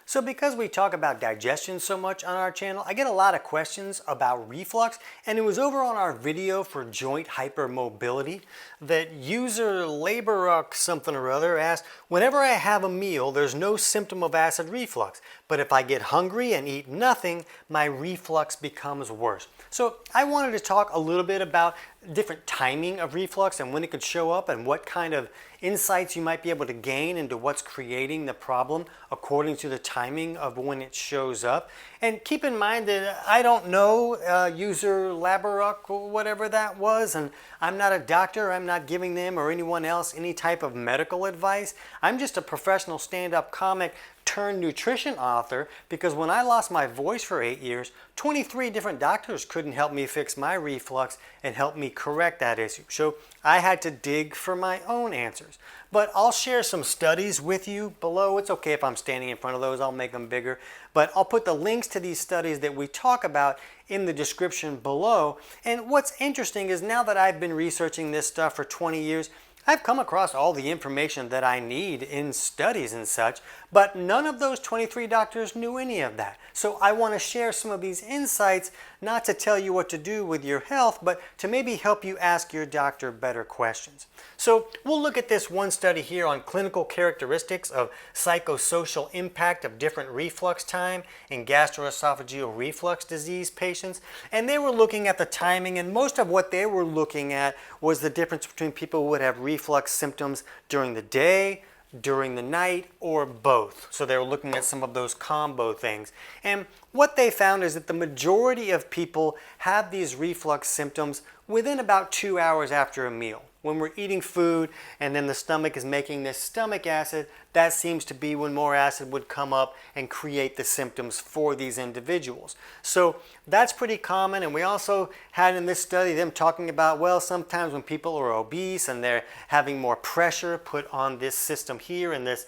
So because we talk about digestion so much on our channel, I get a lot of questions about reflux, and it was over on our video for joint hypermobility that user Laboruk something or other asked, whenever I have a meal, there's no symptom of acid reflux, but if I get hungry and eat nothing, my reflux becomes worse. So I wanted to talk a little bit about different timing of reflux and when it could show up and what kind of insights you might be able to gain into what's creating the problem according to the timing of when it shows up. And keep in mind that I don't know user Laboruk or whatever that was, and I'm not a doctor. I'm not giving them or anyone else any type of medical advice. I'm just a professional stand-up comic turned nutrition author, because when I lost my voice for 8 years, 23 different doctors couldn't help me fix my reflux and help me correct that issue. So I had to dig for my own answers. But I'll share some studies with you below. It's okay if I'm standing in front of those, I'll make them bigger. But I'll put the links to these studies that we talk about in the description below. And what's interesting is now that I've been researching this stuff for 20 years, I've come across all the information that I need in studies and such, but none of those 23 doctors knew any of that. So I want to share some of these insights, not to tell you what to do with your health, but to maybe help you ask your doctor better questions. So we'll look at this one study here on clinical characteristics of psychosocial impact of different reflux time in gastroesophageal reflux disease patients. And they were looking at the timing, and most of what they were looking at was the difference between people who would have reflux symptoms during the day, during the night, or both. So they were looking at some of those combo things. And what they found is that the majority of people have these reflux symptoms within about 2 hours after a meal. When we're eating food and then the stomach is making this stomach acid, that seems to be when more acid would come up and create the symptoms for these individuals. So that's pretty common. And we also had in this study them talking about, well, sometimes when people are obese and they're having more pressure put on this system here and this,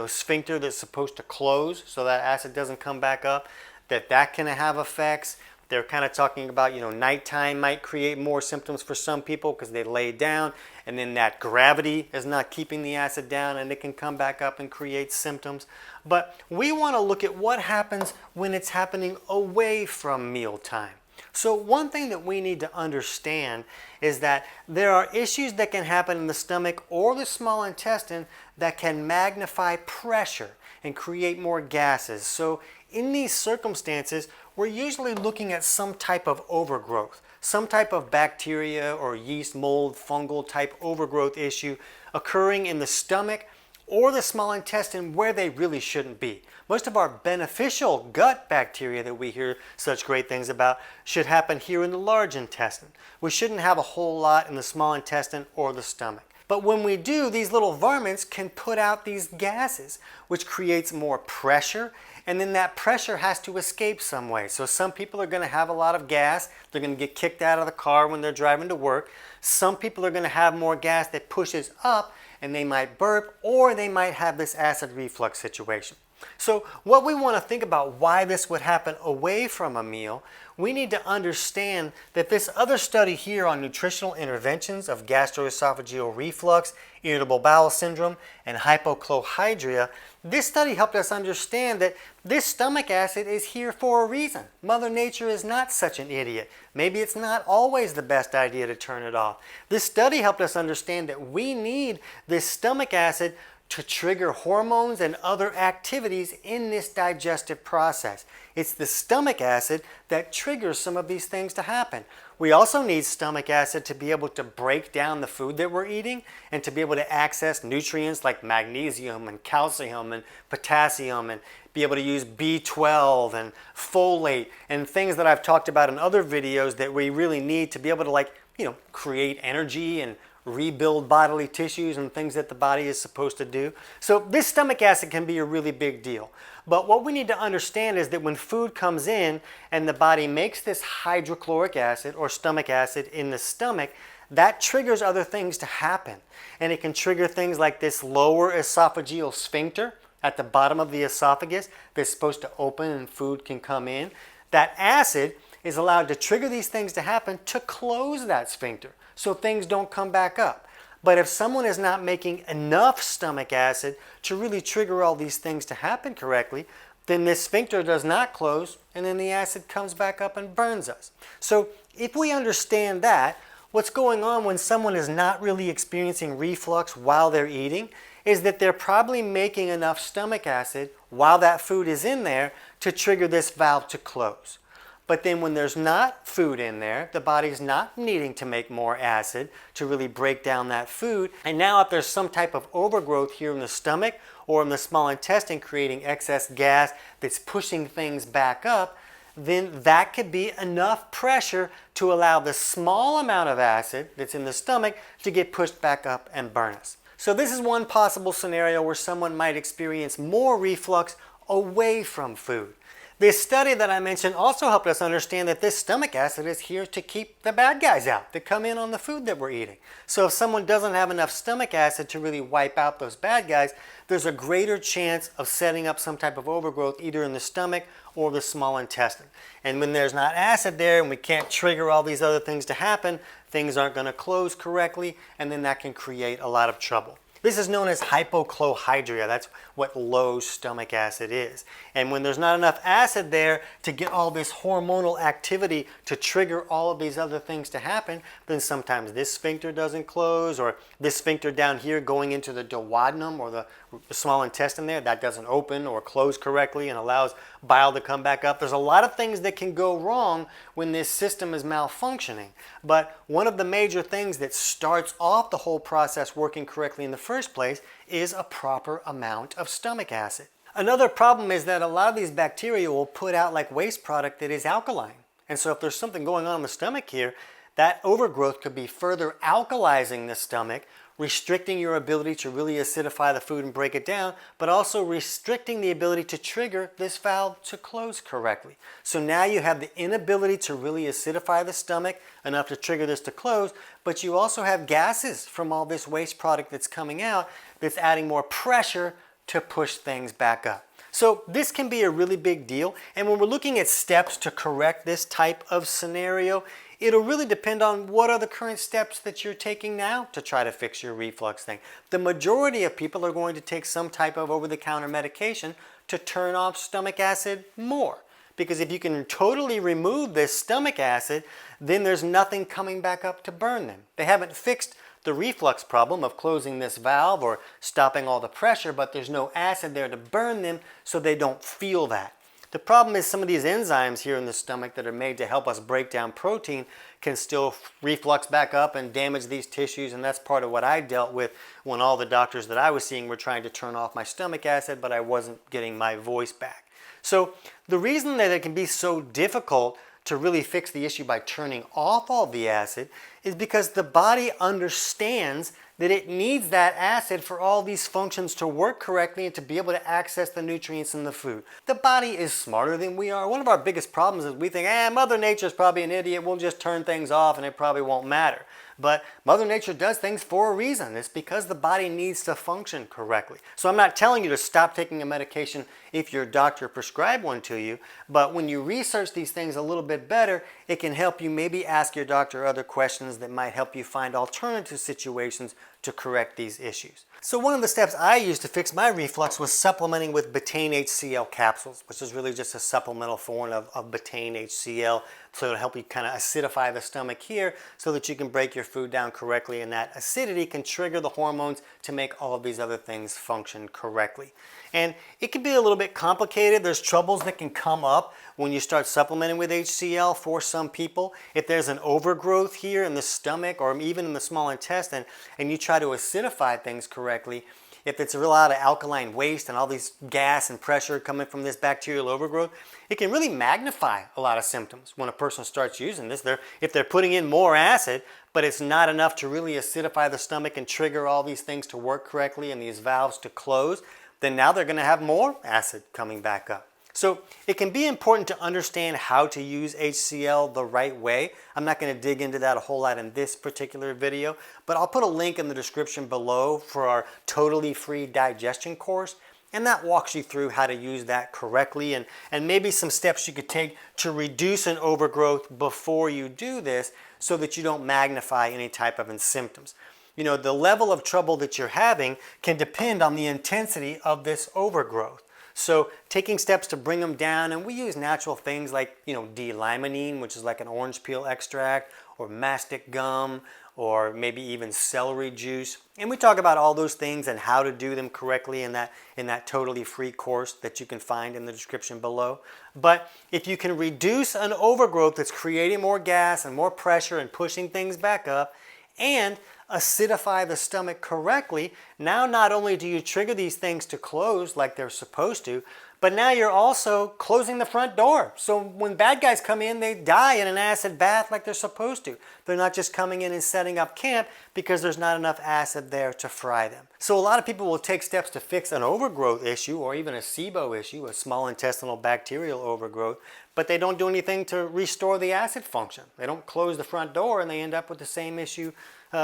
sphincter that's supposed to close so that acid doesn't come back up, that can have effects. They're kind of talking about, nighttime might create more symptoms for some people because they lay down and then that gravity is not keeping the acid down and it can come back up and create symptoms. But we want to look at what happens when it's happening away from mealtime. So one thing that we need to understand is that there are issues that can happen in the stomach or the small intestine that can magnify pressure and create more gases. So in these circumstances, we're usually looking at some type of overgrowth, some type of bacteria or yeast, mold, fungal type overgrowth issue occurring in the stomach or the small intestine where they really shouldn't be. Most of our beneficial gut bacteria that we hear such great things about should happen here in the large intestine. We shouldn't have a whole lot in the small intestine or the stomach. But when we do, these little varmints can put out these gases, which creates more pressure, and then that pressure has to escape some way. So some people are going to have a lot of gas. They're going to get kicked out of the car when they're driving to work. Some people are going to have more gas that pushes up, and they might burp, or they might have this acid reflux situation. So what we want to think about why this would happen away from a meal, we need to understand that this other study here on nutritional interventions of gastroesophageal reflux, irritable bowel syndrome, and hypochlorhydria, this study helped us understand that this stomach acid is here for a reason. Mother Nature is not such an idiot. Maybe it's not always the best idea to turn it off. This study helped us understand that we need this stomach acid to trigger hormones and other activities in this digestive process. It's the stomach acid that triggers some of these things to happen. We also need stomach acid to be able to break down the food that we're eating and to be able to access nutrients like magnesium and calcium and potassium and be able to use B12 and folate and things that I've talked about in other videos that we really need to be able to create energy and rebuild bodily tissues and things that the body is supposed to do. So this stomach acid can be a really big deal. But what we need to understand is that when food comes in and the body makes this hydrochloric acid or stomach acid in the stomach, that triggers other things to happen. And it can trigger things like this lower esophageal sphincter at the bottom of the esophagus that's supposed to open and food can come in. That acid is allowed to trigger these things to happen to close that sphincter so things don't come back up. But if someone is not making enough stomach acid to really trigger all these things to happen correctly, then this sphincter does not close, and then the acid comes back up and burns us. So if we understand that, what's going on when someone is not really experiencing reflux while they're eating is that they're probably making enough stomach acid while that food is in there to trigger this valve to close. But then when there's not food in there, the body's not needing to make more acid to really break down that food. And now if there's some type of overgrowth here in the stomach or in the small intestine creating excess gas that's pushing things back up, then that could be enough pressure to allow the small amount of acid that's in the stomach to get pushed back up and burn us. So this is one possible scenario where someone might experience more reflux away from food. This study that I mentioned also helped us understand that this stomach acid is here to keep the bad guys out that come in on the food that we're eating. So if someone doesn't have enough stomach acid to really wipe out those bad guys, there's a greater chance of setting up some type of overgrowth either in the stomach or the small intestine. And when there's not acid there and we can't trigger all these other things to happen, things aren't going to close correctly, and then that can create a lot of trouble. This is known as hypochlorhydria. That's what low stomach acid is. And when there's not enough acid there to get all this hormonal activity to trigger all of these other things to happen, then sometimes this sphincter doesn't close, or this sphincter down here going into the duodenum or the small intestine there, that doesn't open or close correctly and allows bile to come back up. There's a lot of things that can go wrong when this system is malfunctioning. But one of the major things that starts off the whole process working correctly in the first place is a proper amount of stomach acid. Another problem is that a lot of these bacteria will put out like waste product that is alkaline. And so if there's something going on in the stomach here, that overgrowth could be further alkalizing the stomach, restricting your ability to really acidify the food and break it down, but also restricting the ability to trigger this valve to close correctly. So now you have the inability to really acidify the stomach enough to trigger this to close, but you also have gases from all this waste product that's coming out that's adding more pressure to push things back up. So this can be a really big deal, and when we're looking at steps to correct this type of scenario, it'll really depend on what are the current steps that you're taking now to try to fix your reflux thing. The majority of people are going to take some type of over-the-counter medication to turn off stomach acid more. Because if you can totally remove this stomach acid, then there's nothing coming back up to burn them. They haven't fixed the reflux problem of closing this valve or stopping all the pressure, but there's no acid there to burn them so they don't feel that. The problem is some of these enzymes here in the stomach that are made to help us break down protein can still reflux back up and damage these tissues, and that's part of what I dealt with when all the doctors that I was seeing were trying to turn off my stomach acid, but I wasn't getting my voice back. So the reason that it can be so difficult to really fix the issue by turning off all the acid is because the body understands that it needs that acid for all these functions to work correctly and to be able to access the nutrients in the food. The body is smarter than we are. One of our biggest problems is we think, Mother Nature's probably an idiot, we'll just turn things off and it probably won't matter. But Mother Nature does things for a reason. It's because the body needs to function correctly. So I'm not telling you to stop taking a medication if your doctor prescribed one to you, but when you research these things a little bit better, it can help you maybe ask your doctor other questions that might help you find alternative situations to correct these issues. So one of the steps I used to fix my reflux was supplementing with betaine HCl capsules, which is really just a supplemental form of betaine HCl. So it'll help you kind of acidify the stomach here so that you can break your food down correctly, and that acidity can trigger the hormones to make all of these other things function correctly. And it can be a little bit complicated. There's troubles that can come up when you start supplementing with HCl for some people. If there's an overgrowth here in the stomach or even in the small intestine and you try to acidify things correctly, if it's a lot of alkaline waste and all these gas and pressure coming from this bacterial overgrowth, it can really magnify a lot of symptoms when a person starts using this. If they're putting in more acid, but it's not enough to really acidify the stomach and trigger all these things to work correctly and these valves to close, then now they're going to have more acid coming back up. So it can be important to understand how to use HCl the right way. I'm not going to dig into that a whole lot in this particular video, but I'll put a link in the description below for our totally free digestion course, and that walks you through how to use that correctly and maybe some steps you could take to reduce an overgrowth before you do this so that you don't magnify any type of symptoms. You know, the level of trouble that you're having can depend on the intensity of this overgrowth. So taking steps to bring them down, and we use natural things like, D-limonene, which is like an orange peel extract, or mastic gum, or maybe even celery juice. And we talk about all those things and how to do them correctly in that totally free course that you can find in the description below. But if you can reduce an overgrowth that's creating more gas and more pressure and pushing things back up, and acidify the stomach correctly, now not only do you trigger these things to close like they're supposed to, but now you're also closing the front door. So when bad guys come in, they die in an acid bath like they're supposed to. They're not just coming in and setting up camp because there's not enough acid there to fry them. So a lot of people will take steps to fix an overgrowth issue or even a SIBO issue, a small intestinal bacterial overgrowth, but they don't do anything to restore the acid function. They don't close the front door and they end up with the same issue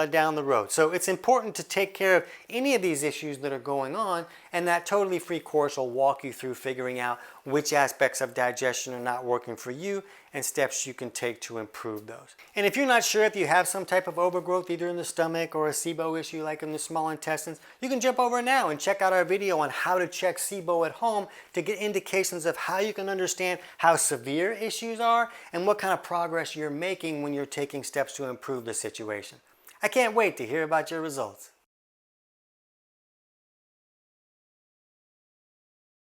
down the road. So it's important to take care of any of these issues that are going on, and that totally free course will walk you through figuring out which aspects of digestion are not working for you and steps you can take to improve those. And if you're not sure if you have some type of overgrowth either in the stomach or a SIBO issue like in the small intestines, you can jump over now and check out our video on how to check SIBO at home to get indications of how you can understand how severe issues are and what kind of progress you're making when you're taking steps to improve the situation. I can't wait to hear about your results.